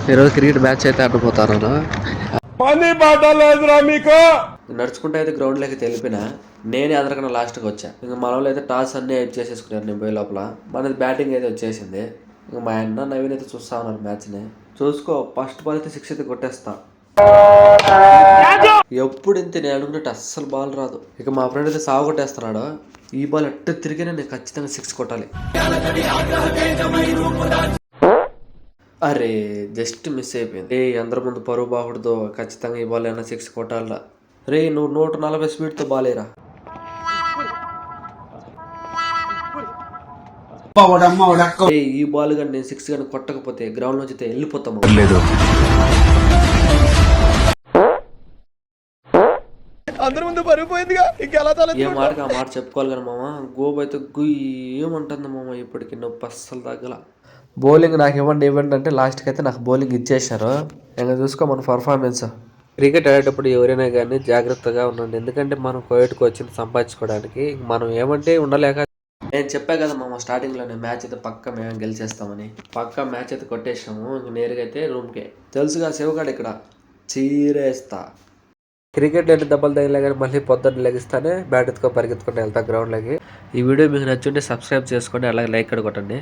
ఈరోజు cricket match అయితే ఆడిపోతాను. పని బాట లేదురా మీకు. నడుచుకుంటూ అయితే గ్రౌండ్లోకి తెలిపిన నేనే అందరికన్నా లాస్ట్కి వచ్చా. ఇంకా మన వాళ్ళు అయితే టాస్ అన్నీ ఎయిట్ చేసేసుకున్నారు. నేను పోయే లోపల మనది బ్యాటింగ్ అయితే వచ్చేసింది. ఇంకా మా అన్న నవీన్ అయితే చూస్తా ఉన్నారు మ్యాచ్ని. చూసుకో, ఫస్ట్ బాల్ అయితే 6 అయితే కొట్టేస్తా. ఎప్పుడు ఇంత నేను అనుకున్నట్టు అస్సలు బాల్ రాదు. ఇక మా ఫ్రెండ్ అయితే సాగు కొట్టేస్తున్నాడు. ఈ బాల్ ఎట్ట తిరిగినా నేను ఖచ్చితంగా 6 కొట్టాలి. అరే, జస్ట్ మిస్ అయిపోయింది. అందరి ముందు పరువు బాగుడుతో ఖచ్చితంగా ఈ బాల్ అయినా 6 కొట్టాలా. రే, నువ్వు 140 స్పీడ్తో బాలేరా. ఈ బాల్ కానీ నేను 6 కానీ కొట్టకపోతే గ్రౌండ్ నుంచి వెళ్ళిపోతాము. అందరి ముందు పరిపోయిందిగా ఇంకెలా ఏ మాటకి ఆ మాట చెప్పుకోవాలి కానీ మామ, గోబు అయితే గుయ్యమంటుంది మామ. ఇప్పటికి నొప్పి అస్సలు తగ్గల. బౌలింగ్ నాకు ఇవ్వండి అంటే లాస్ట్కి అయితే నాకు బౌలింగ్ ఇచ్చేసారు. ఇంకా చూసుకో మన పర్ఫార్మెన్స్. క్రికెట్ ఆడేటప్పుడు ఎవరైనా కానీ జాగ్రత్తగా ఉండండి. ఎందుకంటే మనం కోవిడ్కి వచ్చింది సంపాదించుకోవడానికి. మనం ఏమంటే ఉండలేక. నేను చెప్పా కదా మామ స్టార్టింగ్లోనే, మ్యాచ్ అయితే పక్క మేము గెలిచేస్తామని. పక్క మ్యాచ్ అయితే కొట్టేసాము. ఇంక నేరుగా అయితే రూమ్కే. తెలుసుగా శివగాడు ఇక్కడ చీరేస్తా. క్రికెట్లో ఎన్ని దెబ్బలు తగిలే కానీ మళ్ళీ పొద్దున్న లెగిస్తానే బ్యాట్ ఎత్తుకో పరిగెత్తుకుంటూ వెళ్తా గ్రౌండ్లోకి. ఈ వీడియో మీకు నచ్చుంటే సబ్స్క్రైబ్ చేసుకోండి, అలాగే లైక్ కూడా కొట్టండి.